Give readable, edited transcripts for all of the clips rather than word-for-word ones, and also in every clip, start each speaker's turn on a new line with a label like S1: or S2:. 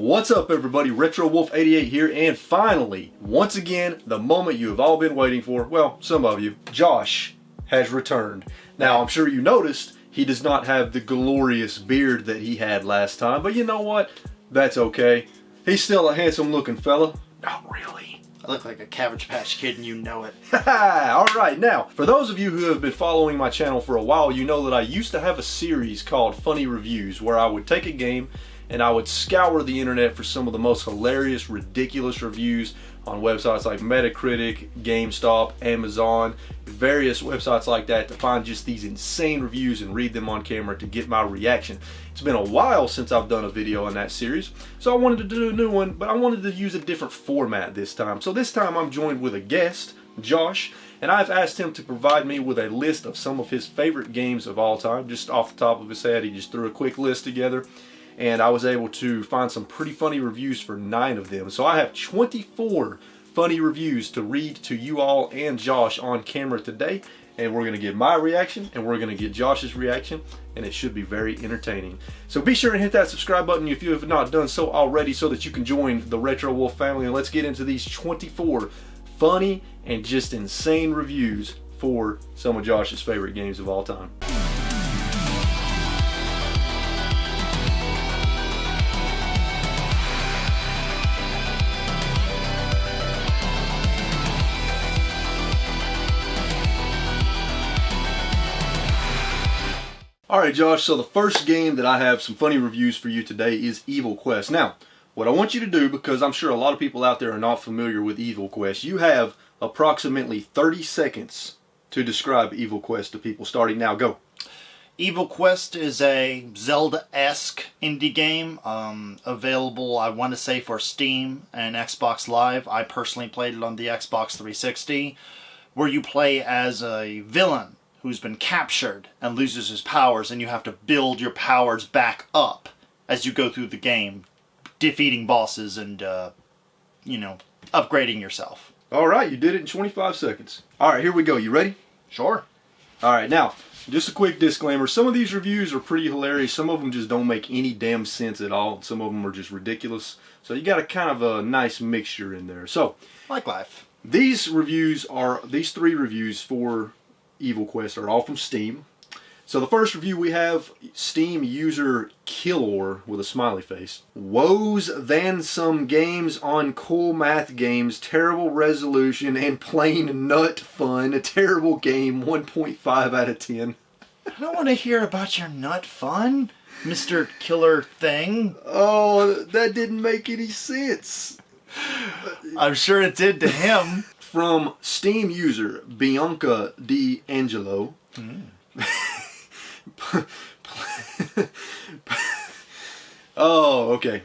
S1: What's up everybody, RetroWolf88 here, and finally, once again, the moment you have all been waiting for, well, some of you, Josh has returned. Now, I'm sure you noticed he does not have the glorious beard that he had last time, but you know what? That's okay. He's still a handsome looking fella. Not really.
S2: I look like a Cabbage Patch Kid and you know it.
S1: Alright, now, for those of you who have been following my channel for a while, you know that I used to have a series called Funny Reviews, where I would take a game and I would scour the internet for some of the most hilarious, ridiculous reviews on websites like Metacritic, GameStop, Amazon, various websites like that to find just these insane reviews and read them on camera to get my reaction. It's been a while since I've done a video in that series, so I wanted to do a new one, but I wanted to use a different format this time. So this time I'm joined with a guest, Josh, and I've asked him to provide me with a list of some of his favorite games of all time. Just off the top of his head, he just threw a quick list together, and I was able to find some pretty funny reviews for 9 of them. So I have 24 funny reviews to read to you all and Josh on camera today, and we're going to get my reaction and we're going to get Josh's reaction, and it should be very entertaining. So be sure and hit that subscribe button if you have not done so already, so that you can join the Retro Wolf family, and let's get into these 24 funny and just insane reviews for some of Josh's favorite games of all time. Alright Josh, so the first game that I have some funny reviews for you today is Evil Quest. Now, what I want you to do, because I'm sure a lot of people out there are not familiar with Evil Quest, you have approximately 30 seconds to describe Evil Quest to people, starting now. Go.
S2: Evil Quest is a Zelda-esque indie game, available, I want to say, for Steam and Xbox Live. I personally played it on the Xbox 360, where you play as a villain who's been captured and loses his powers, and you have to build your powers back up as you go through the game, defeating bosses and, you know, upgrading yourself.
S1: Alright, you did it in 25 seconds. Alright, here we go. You ready?
S2: Sure.
S1: Alright, now, just a quick disclaimer. Some of these reviews are pretty hilarious. Some of them just don't make any damn sense at all. Some of them are just ridiculous. So you got a kind of a nice mixture in there. So,
S2: like life.
S1: These three reviews for Evil Quest are all from Steam. So the first review we have, Steam user Killor with a smiley face. Woes than some games on cool math games, terrible resolution, and plain nut fun. A terrible game, 1.5 out of 10.
S2: I don't want to hear about your nut fun, Mr. Killer Thing.
S1: Oh, that didn't make any sense.
S2: I'm sure it did to him.
S1: From Steam user Bianca D'Angelo. Oh, okay.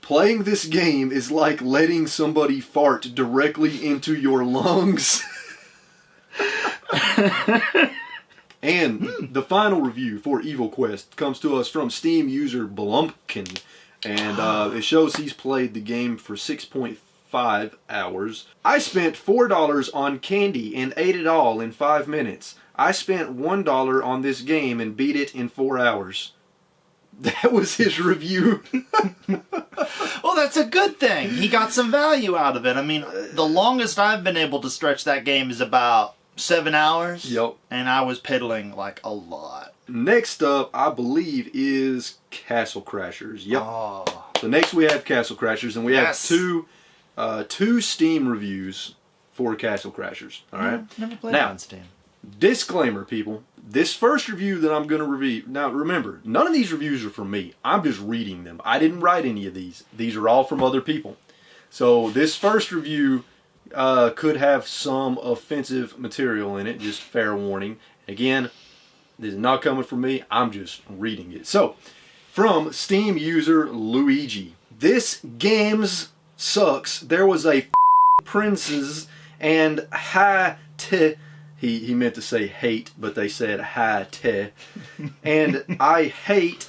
S1: Playing this game is like letting somebody fart directly into your lungs. And the final review for Evil Quest comes to us from Steam user Blumpkin, and it shows he's played the game for 6.5 hours. I spent $4 on candy and ate it all in 5 minutes. I spent $1 on this game and beat it in 4 hours. That was his review.
S2: Well, that's a good thing. He got some value out of it. I mean, the longest I've been able to stretch that game is about 7 hours.
S1: Yep.
S2: And I was piddling like a lot.
S1: Next up, I believe, is Castle Crashers. Yep.
S2: Oh.
S1: So next we have Castle Crashers, and we have two Steam reviews for Castle Crashers. Alright?
S2: Never played it on Steam.
S1: Disclaimer, people. This first review that I'm going to review... Now, remember, none of these reviews are from me. I'm just reading them. I didn't write any of these. These are all from other people. So, this first review could have some offensive material in it. Just fair warning. Again, this is not coming from me. I'm just reading it. So, from Steam user Luigi. This game's sucks. There was a princess and he meant to say hate, but they said and I hate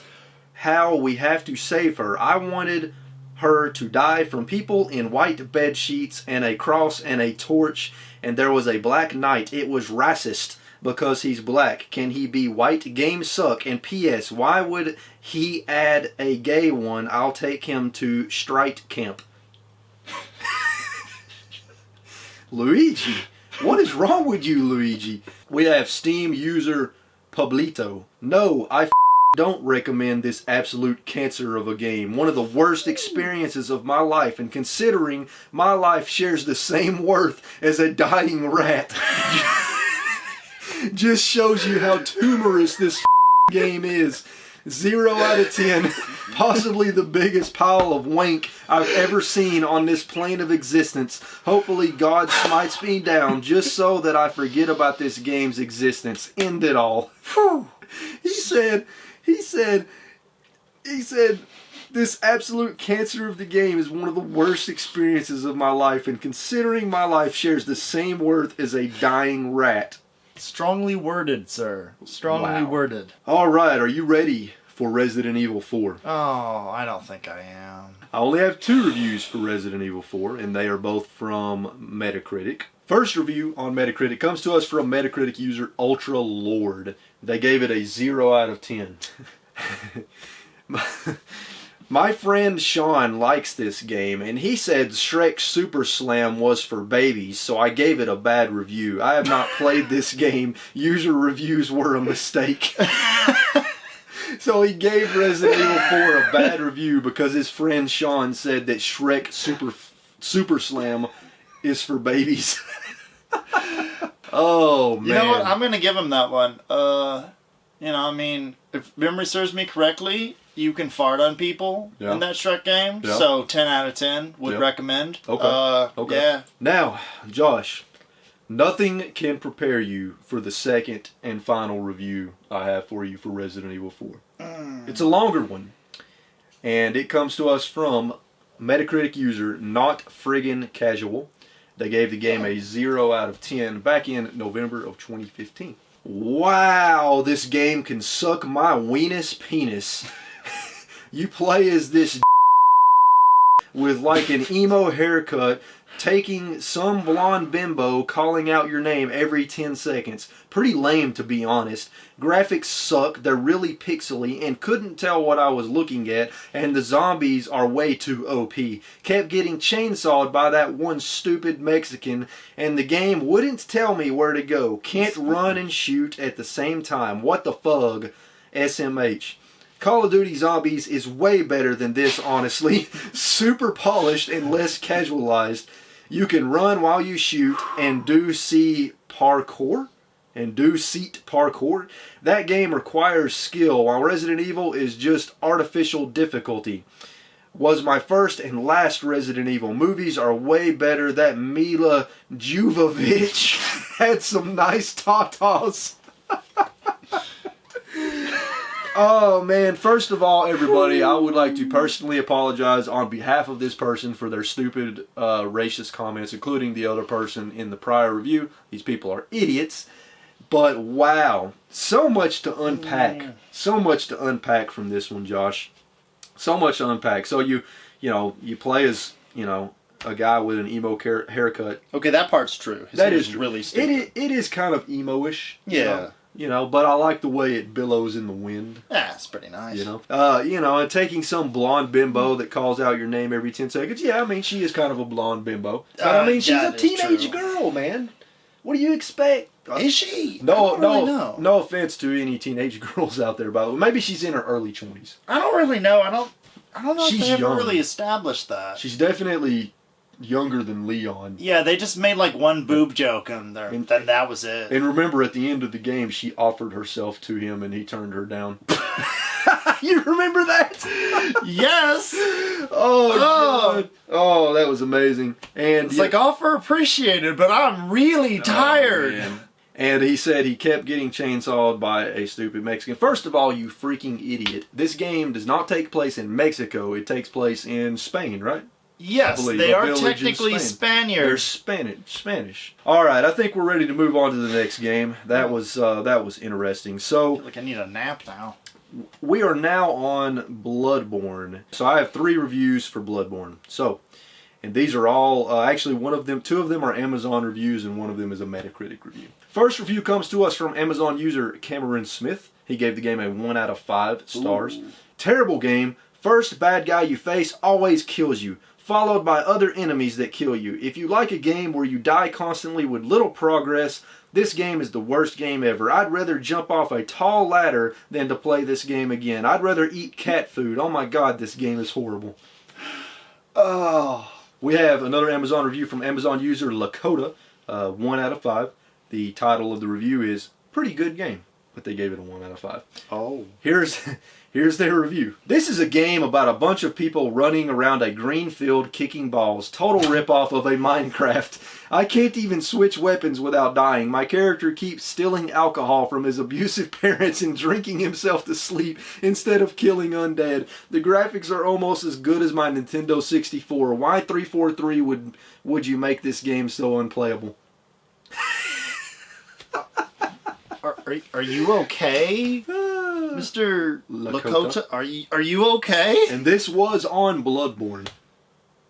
S1: how we have to save her. I wanted her to die from people in white bed sheets and a cross and a torch, and there was a black knight. It was racist. because he's black. Can he be white? Games suck. And P.S. Why would he add a gay one? I'll take him to Strite Camp. Luigi, what is wrong with you, Luigi? We have Steam user Pablito. No, I don't recommend this absolute cancer of a game. One of the worst experiences of my life, and considering my life shares the same worth as a dying rat, just shows you how tumorous this game is. 0 out of 10. Possibly the biggest pile of wank I've ever seen on this plane of existence. Hopefully God smites me down just so that I forget about this game's existence. End it all. Whew. He said, this absolute cancer of the game is one of the worst experiences of my life, and considering my life shares the same worth as a dying rat.
S2: Strongly worded, sir. Strongly worded.
S1: All right, are you ready for Resident Evil 4?
S2: Oh, I don't think I am.
S1: I only have 2 reviews for Resident Evil 4, and they are both from Metacritic. First review on Metacritic comes to us from Metacritic user Ultra Lord. They gave it a 0 out of 10. My friend Sean likes this game, and he said Shrek Super Slam was for babies, so I gave it a bad review. I have not played this game. User reviews were a mistake. So he gave Resident Evil 4 a bad review because his friend Sean said that Shrek Super Slam is for babies. Oh, man.
S2: You know what? I'm going to give him that one. If memory serves me correctly, you can fart on people in that Shrek game. Yeah. So 10 out of 10 would recommend.
S1: Okay. Okay.
S2: Yeah.
S1: Now, Josh, nothing can prepare you for the second and final review I have for you for Resident Evil 4. It's a longer one, and it comes to us from Metacritic user Not Friggin' Casual. They gave the game a 0 out of 10 back in November of 2015. Wow, this game can suck my weenus penis. You play as this with like an emo haircut, taking some blonde bimbo calling out your name every 10 seconds. Pretty lame, to be honest. Graphics suck, they're really pixely, and couldn't tell what I was looking at, and the zombies are way too OP. Kept getting chainsawed by that one stupid Mexican, and the game wouldn't tell me where to go. Can't run and shoot at the same time. What the fug? SMH. Call of Duty Zombies is way better than this, honestly. Super polished and less casualized. You can run while you shoot and do seat parkour. That game requires skill, while Resident Evil is just artificial difficulty. Was my first and last Resident Evil. Movies are way better. That Mila Jovovich had some nice tatas. Oh man, first of all, everybody, I would like to personally apologize on behalf of this person for their stupid racist comments, including the other person in the prior review. These people are idiots. But wow, so much to unpack. So much to unpack from this one, Josh. So much to unpack. So you play as, a guy with an emo haircut.
S2: Okay, that part's true.
S1: That is
S2: really stupid.
S1: It is kind of emo-ish.
S2: Yeah.
S1: But I like the way it billows in the wind.
S2: Yeah, it's pretty nice.
S1: And taking some blonde bimbo that calls out your name every 10 seconds. Yeah, I mean, she is kind of a blonde bimbo. But she's a teenage girl, man. What do you expect?
S2: Is she?
S1: No offense to any teenage girls out there, by the way. Maybe she's in her early 20s.
S2: I don't really know. I don't know
S1: she's
S2: if they ever
S1: young.
S2: really established that.
S1: She's definitely younger than Leon.
S2: Yeah, they just made like one boob joke and then that was it.
S1: And remember, at the end of the game, she offered herself to him and he turned her down. You remember that?
S2: Yes.
S1: Oh, God. Oh, that was amazing. And
S2: it's like, offer appreciated, but I'm really tired.
S1: Man. And he said he kept getting chainsawed by a stupid Mexican. First of all, you freaking idiot. This game does not take place in Mexico. It takes place in Spain, right?
S2: Yes, they are technically Spaniards.
S1: They're Spanish. All right, I think we're ready to move on to the next game. That was interesting. So,
S2: I feel like I need a nap now.
S1: We are now on Bloodborne. So I have 3 reviews for Bloodborne. So, And these are all, actually two of them are Amazon reviews and one of them is a Metacritic review. First review comes to us from Amazon user Cameron Smith. He gave the game a 1 out of 5 stars. Ooh. Terrible game. First bad guy you face always kills you, followed by other enemies that kill you. If you like a game where you die constantly with little progress, this game is the worst game ever. I'd rather jump off a tall ladder than to play this game again. I'd rather eat cat food. Oh my god, this game is horrible. Oh. We have another Amazon review from Amazon user Lakota, 1 out of 5. The title of the review is Pretty Good Game, but they gave it a 1 out of 5. Oh. Here's their review. This is a game about a bunch of people running around a green field kicking balls. Total ripoff of a Minecraft. I can't even switch weapons without dying. My character keeps stealing alcohol from his abusive parents and drinking himself to sleep instead of killing undead. The graphics are almost as good as my Nintendo 64. Why 343 would you make this game so unplayable?
S2: Are you okay? Mr. Lakota, are you okay?
S1: And this was on Bloodborne.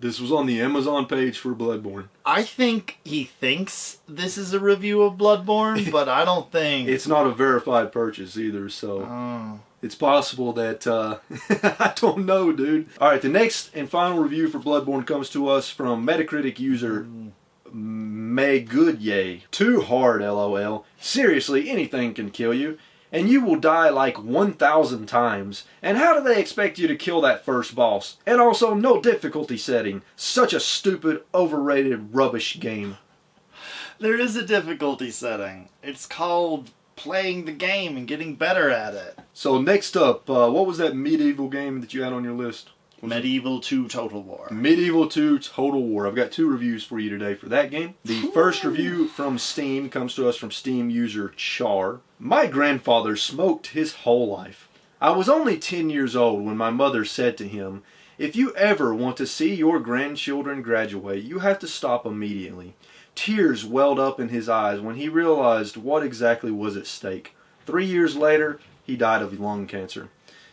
S1: This was on the Amazon page for Bloodborne.
S2: I think he thinks this is a review of Bloodborne, but I don't think...
S1: It's not a verified purchase either, so... It's possible that... I don't know, dude. Alright, the next and final review for Bloodborne comes to us from Metacritic user... Maygoodye. Too hard, lol. Seriously, anything can kill you. And you will die like 1,000 times. And how do they expect you to kill that first boss? And also, no difficulty setting. Such a stupid, overrated, rubbish game.
S2: There is a difficulty setting. It's called playing the game and getting better at it.
S1: So next up, what was that medieval game that you had on your list?
S2: Medieval 2 Total War.
S1: Medieval 2 Total War. I've got 2 reviews for you today for that game. The first review from Steam comes to us from Steam user Char. My grandfather smoked his whole life. I was only 10 years old when my mother said to him, "If you ever want to see your grandchildren graduate, you have to stop immediately." Tears welled up in his eyes when he realized what exactly was at stake. 3 years later, he died of lung cancer.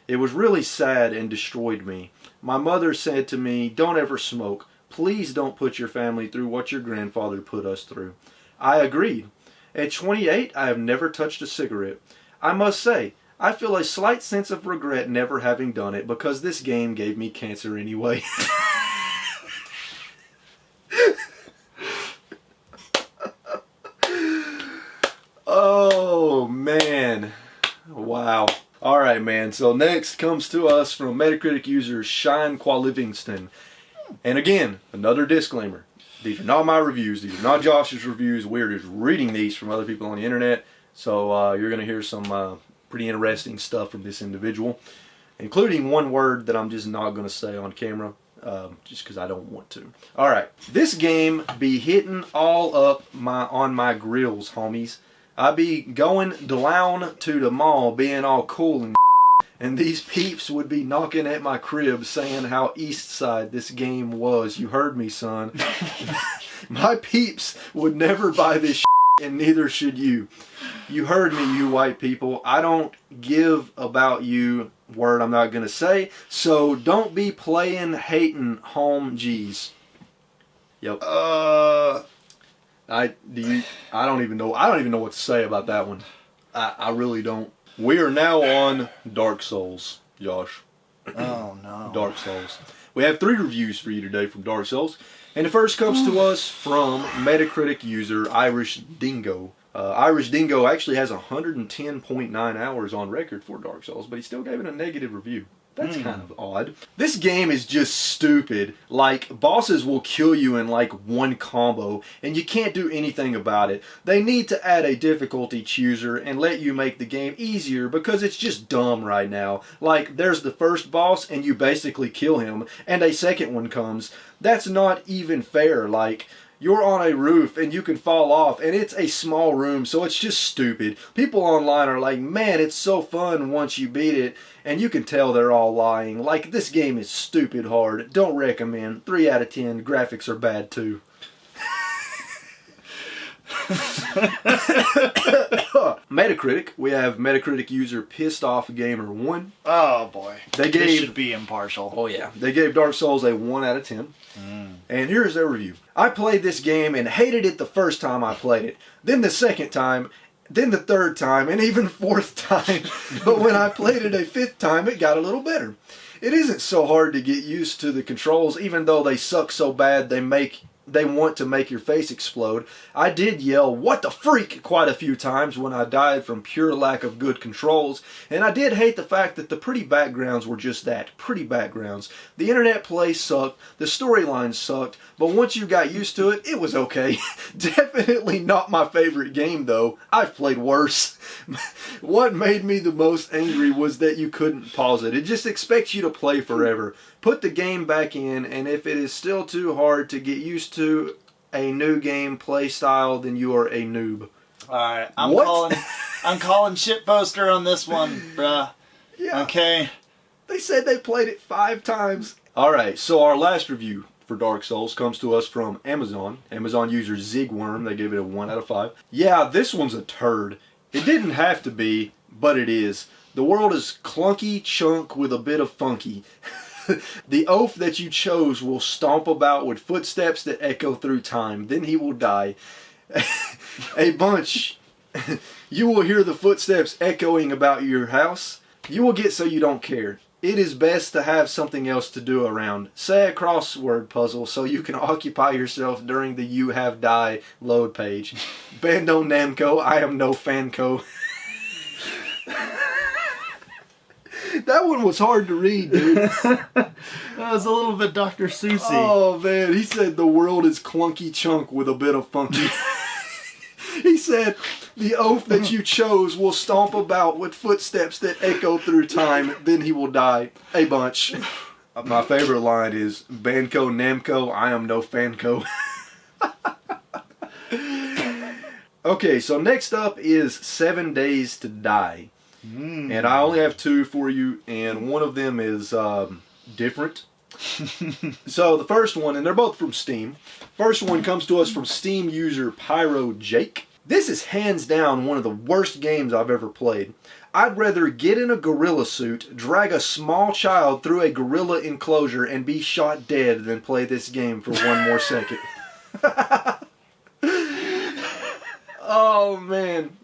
S1: It was really sad and destroyed me. My mother said to me, "Don't ever smoke. Please don't put your family through what your grandfather put us through." I agreed. At 28, I have never touched a cigarette. I must say, I feel a slight sense of regret never having done it because this game gave me cancer anyway. Oh, man. Wow. Alright, man, so next comes to us from Metacritic user Shinequa Livingston. And again, another disclaimer. These are not my reviews. These are not Josh's reviews. We're just reading these from other people on the internet. So you're going to hear some pretty interesting stuff from this individual, including one word that I'm just not going to say on camera, just because I don't want to. Alright, this game be hitting all up on my grills, homies. I be going down to the mall being all cool and these peeps would be knocking at my crib saying how east side this game was. You heard me, son. My peeps would never buy this and neither should you. You heard me, you white people. I don't give about you, word I'm not going to say, so don't be playing hating home G's. Yep. I don't even know what to say about that one. I really don't. We are now on Dark Souls, Josh.
S2: Oh no.
S1: Dark Souls. We have 3 reviews for you today from Dark Souls. And the first comes to us from Metacritic user Irish Dingo. Irish Dingo actually has 110.9 hours on record for Dark Souls, but he still gave it a negative review. That's kind of odd. This game is just stupid. Like, bosses will kill you in like one combo, and you can't do anything about it. They need to add a difficulty chooser and let you make the game easier because it's just dumb right now. Like, there's the first boss and you basically kill him, and a second one comes. That's not even fair. Like, you're on a roof and you can fall off and it's a small room, so it's just stupid. People online are like, man, it's so fun once you beat it, and you can tell they're all lying. Like, this game is stupid hard. Don't recommend. 3 out of 10. Graphics are bad too. Metacritic. We have Metacritic user Pissed Off Gamer 1.
S2: Oh boy.
S1: They
S2: should be impartial.
S1: Oh yeah. They gave Dark Souls a 1 out of 10. And here's their review. I played this game and hated it the first time I played it. Then the second time, then the third time, and even fourth time. But when I played it a fifth time, it got a little better. It isn't so hard to get used to the controls, even though they suck so bad they want to make your face explode. I did yell, "What the freak?" quite a few times when I died from pure lack of good controls, and I did hate the fact that the pretty backgrounds were just that, pretty backgrounds. The internet play sucked, the storyline sucked, but once you got used to it, it was okay. Definitely not my favorite game though. I've played worse. What made me the most angry was that you couldn't pause it. It just expects you to play forever. Put the game back in, and if it is still too hard to get used to a new game play style, then you are a noob.
S2: Alright, I'm calling shitposter on this one, bruh.
S1: Yeah.
S2: Okay.
S1: They said they played it 5 times. Alright, so our last review for Dark Souls comes to us from Amazon. Amazon user Zigworm. They gave it a 1 out of 5. Yeah, this one's a turd. It didn't have to be, but it is. The world is clunky chunk with a bit of funky. The oaf that you chose will stomp about with footsteps that echo through time. Then he will die. A bunch. You will hear the footsteps echoing about your house. You will get so you don't care. It is best to have something else to do around. Say a crossword puzzle so you can occupy yourself during the You Have Die load page. Bando Namco, I am no fanco. That one was hard to read, dude.
S2: That was a little bit Dr. Seussy.
S1: Oh, man. He said the world is clunky chunk with a bit of funky. He said the oaf that you chose will stomp about with footsteps that echo through time. Then he will die. A bunch. My favorite line is, Banco Namco, I am no fanco. Okay, so next up is 7 Days to Die. And I only have 2 for you, and one of them is different. So the first one, and they're both from Steam. First one comes to us from Steam user Pyro Jake. This is hands down one of the worst games I've ever played. I'd rather get in a gorilla suit, drag a small child through a gorilla enclosure, and be shot dead than play this game for 1 more second. Oh, man.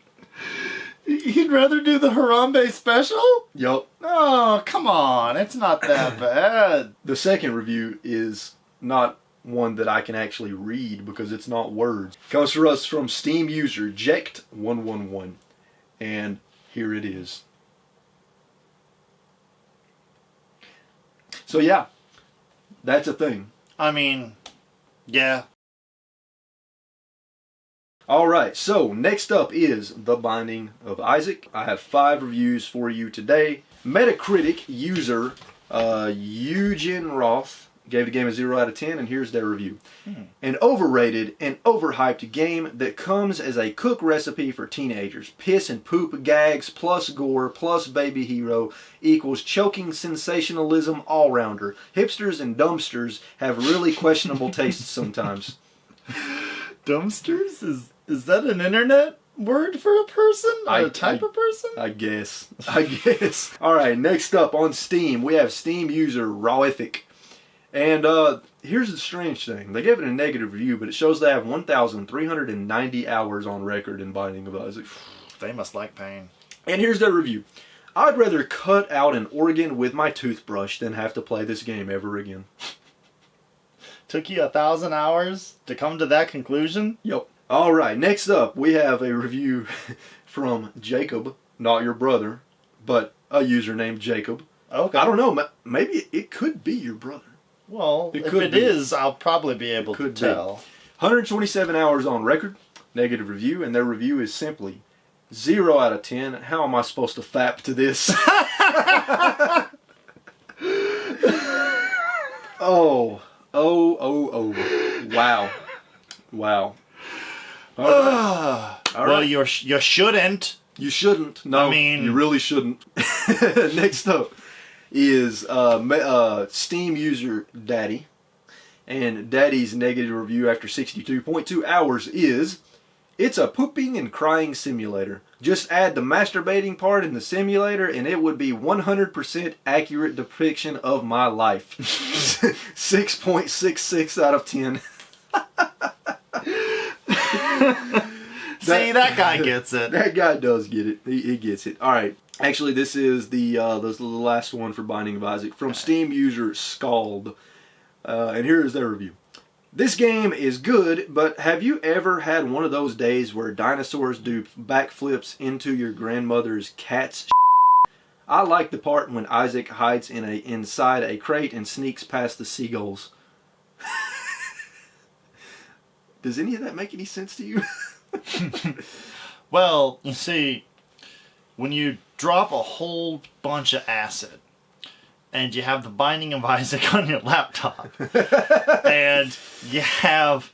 S2: You'd rather do the Harambe special?
S1: Yup.
S2: Oh, come on. It's not that bad.
S1: The second review is not one that I can actually read because it's not words. Comes to us from Steam user Jekt111. And here it is. So yeah, that's a thing.
S2: I mean, yeah.
S1: Alright, so next up is The Binding of Isaac. I have 5 reviews for you today. Metacritic user Eugen Roth gave the game a 0 out of 10, and here's their review. An overrated and overhyped game that comes as a cook recipe for teenagers. Piss and poop gags plus gore plus baby hero equals choking sensationalism all-rounder. Hipsters and dumpsters have really questionable tastes sometimes.
S2: Dumpsters? Is that an internet word for a person? Or a type of person?
S1: I guess. Alright, next up on Steam, we have Steam user Rawific. And here's the strange thing. They gave it a negative review, but it shows they have 1,390 hours on record in Binding of Isaac.
S2: They must like pain.
S1: And here's their review. I'd rather cut out an organ with my toothbrush than have to play this game ever again.
S2: Took you 1,000 hours to come to that conclusion?
S1: Yep. Alright, next up we have a review from Jacob, not your brother, but a user named Jacob.
S2: Okay.
S1: I don't know, maybe it could be your brother.
S2: Well, if it is, I'll probably be able to tell.
S1: 127 hours on record, negative review, and their review is simply 0 out of 10. How am I supposed to fap to this? Oh. Wow. All right.
S2: Well, you shouldn't.
S1: You shouldn't. No, I mean, you really shouldn't. Next up is Steam user Daddy. And Daddy's negative review after 62.2 hours is, It's a pooping and crying simulator. Just add the masturbating part in the simulator and it would be 100% accurate depiction of my life. 6.66 out of 10.
S2: See, that guy gets it.
S1: That guy does get it. He gets it. All right. Actually, this is the last one for Binding of Isaac from Steam user Scald. And here is their review. This game is good, but have you ever had one of those days where dinosaurs do backflips into your grandmother's cat's I like the part when Isaac hides inside a crate and sneaks past the seagulls. Does any of that make any sense to you?
S2: Well, you see, when you drop a whole bunch of acid and you have the Binding of Isaac on your laptop and you have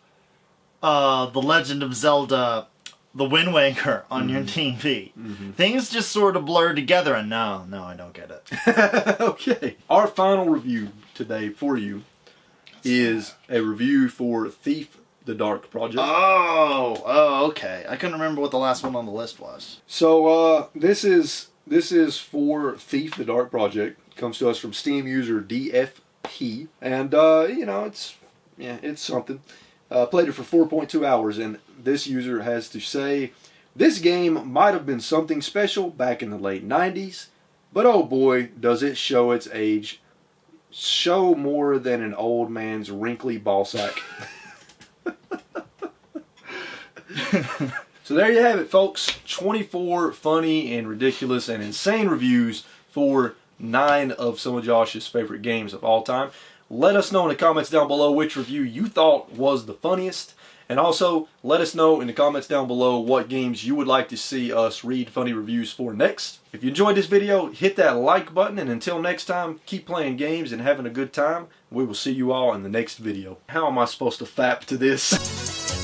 S2: the Legend of Zelda, the Wind Waker on your TV, things just sort of blur together, and no, I don't get it.
S1: Okay. Our final review today for you is a review for Thief the Dark Project.
S2: Oh, okay. I couldn't remember what the last one on the list was.
S1: So this is for Thief the Dark Project. It comes to us from Steam user DFP, and you know, it's something. Played it for 4.2 hours, and this user has to say, this game might have been something special back in the late 90s, but oh boy, does it show its age. Show more than an old man's wrinkly ballsack. So there you have it, folks. 24 funny and ridiculous and insane reviews for 9 of some of Josh's favorite games of all time. Let us know in the comments down below which review you thought was the funniest. And also, let us know in the comments down below what games you would like to see us read funny reviews for next. If you enjoyed this video, hit that like button. And until next time, keep playing games and having a good time. We will see you all in the next video. How am I supposed to fap to this?